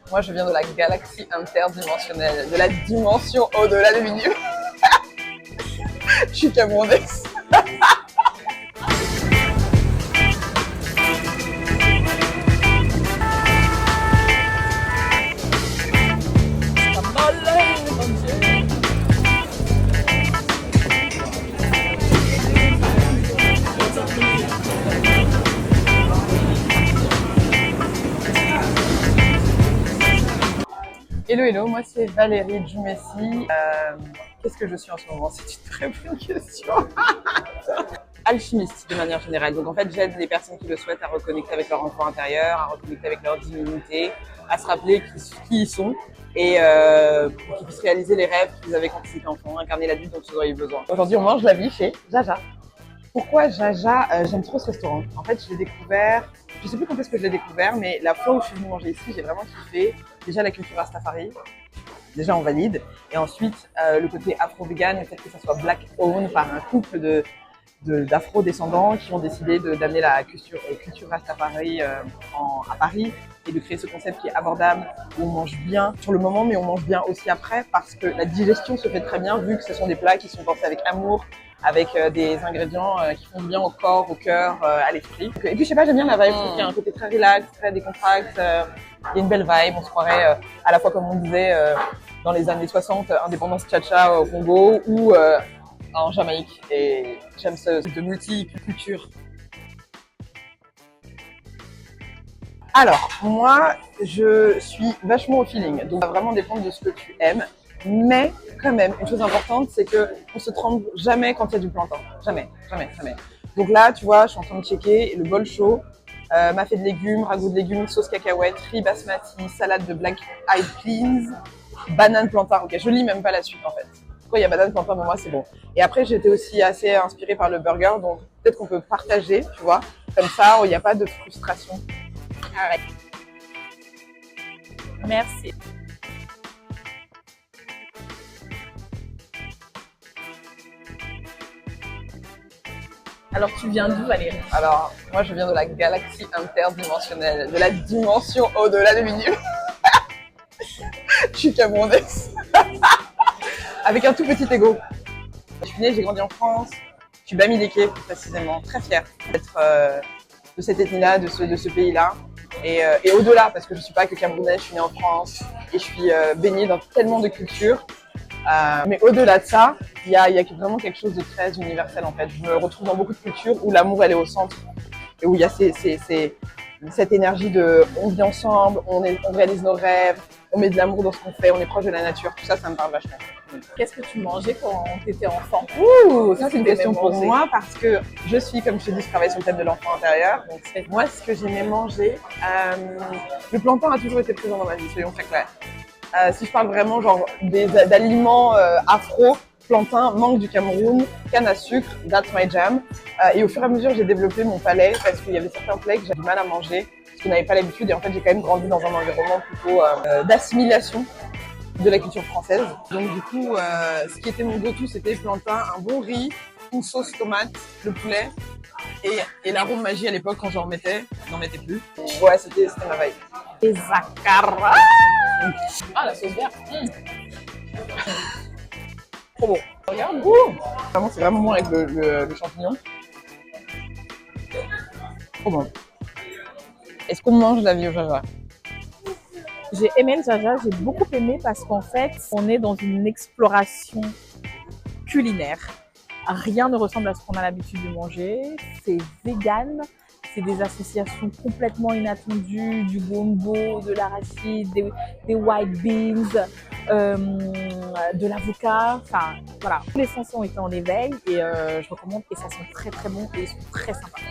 Moi, je viens de la galaxie interdimensionnelle, de la dimension au-delà de l'univers. Je suis camerounaise. Hello, hello, moi c'est Valérie Djoumessi. Qu'est-ce que je suis en ce moment? C'est une très bonne question. Alchimiste de manière générale. Donc en fait, j'aide les personnes qui le souhaitent à reconnecter avec leur enfant intérieur, à reconnecter avec leur divinité, à se rappeler qui ils sont et pour qu'ils puissent réaliser les rêves qu'ils avaient quand ils étaient enfants, incarner l'adulte dont ils auraient eu besoin. Aujourd'hui, on mange la vie chez Jaja. Pourquoi Jaja? J'aime trop ce restaurant. En fait, je l'ai découvert, je sais plus quand est-ce que je l'ai découvert, mais la fois où je suis venue manger ici, j'ai vraiment kiffé. Déjà la culture Rastafari, déjà on valide. Et ensuite, le côté afro-vegan, le fait que ça soit black-owned par un couple d'afro-descendants qui ont décidé d'amener la culture Rastafari à Paris et de créer ce concept qui est abordable, où on mange bien sur le moment, mais on mange bien aussi après, parce que la digestion se fait très bien, vu que ce sont des plats qui sont pensés avec amour, avec des ingrédients qui font bien au corps, au cœur, à l'esprit. Et puis je sais pas, j'aime bien la vibe, il y a un côté très relax, très décontracté, il y a une belle vibe, on se croirait à la fois comme on disait dans les années 60, indépendance tcha-tcha au Congo ou en Jamaïque. Et j'aime ce type de multiculture. Alors, moi, je suis vachement au feeling, donc ça va vraiment dépendre de ce que tu aimes. Mais quand même, une chose importante, c'est qu'on se trompe jamais quand il y a du plantain. Jamais, jamais, jamais. Donc là, tu vois, je suis en train de checker le bol chaud, mafé de légumes, ragoût de légumes, sauce cacahuète, riz basmati, salade de black eyed peas, banane plantain. Ok, je lis même pas la suite en fait. Pourquoi il y a banane plantain, pour moi c'est bon. Et après, j'étais aussi assez inspirée par le burger, donc peut-être qu'on peut partager, tu vois. Comme ça, il n'y a pas de frustration. Arrête. Merci. Alors, tu viens d'où, Valérie? Alors, moi, je viens de la galaxie interdimensionnelle, de la dimension au-delà de l'univers. Je suis camerounaise. Avec un tout petit ego. Je suis née, j'ai grandi en France. Je suis Bamileke, précisément. Très fière d'être de cette ethnie-là, de ce pays-là. Et au-delà, parce que je ne suis pas que camerounaise, je suis née en France et je suis baignée dans tellement de cultures. Mais au-delà de ça, il y a vraiment quelque chose de très universel en fait. Je me retrouve dans beaucoup de cultures où l'amour elle est au centre et où il y a cette énergie de on vit ensemble, on réalise nos rêves, on met de l'amour dans ce qu'on fait, on est proche de la nature. Tout ça, ça me parle vachement. Qu'est-ce que tu mangeais quand tu étais enfant? Ouh, ça c'est une question pour moi parce que je suis, comme je te dis, je travaille sur le thème de l'enfant intérieur. Donc moi, ce que j'aimais manger, le plantain a toujours été présent dans ma vie, soyons très clairs. Si je parle vraiment genre d'aliments afro, plantain, mangue du Cameroun, canne à sucre, that's my jam. Et au fur et à mesure, j'ai développé mon palais parce qu'il y avait certains plats que j'avais du mal à manger, parce que je n'avais pas l'habitude. Et en fait, j'ai quand même grandi dans un environnement plutôt d'assimilation de la culture française. Donc du coup, ce qui était mon go-to, c'était plantain, un bon riz, une sauce tomate, le poulet. Et l'arôme magie à l'époque, quand j'en mettais, je n'en mettais plus. Ouais, c'était ma vibe. Les akara. Ah, la sauce verte. Trop bon. Regarde, vraiment, c'est vraiment bon avec le champignon. Trop bon. Est-ce qu'on mange la vie au Jaja? J'ai aimé le Jaja, j'ai beaucoup aimé parce qu'en fait, on est dans une exploration culinaire. Rien ne ressemble à ce qu'on a l'habitude de manger. C'est vegan. C'est des associations complètement inattendues, du gombo, de l'arachide, des white beans, de l'avocat. Enfin, voilà. Tous les sens ont été en éveil et je recommande et ça sent très très bon et ils sont très sympas.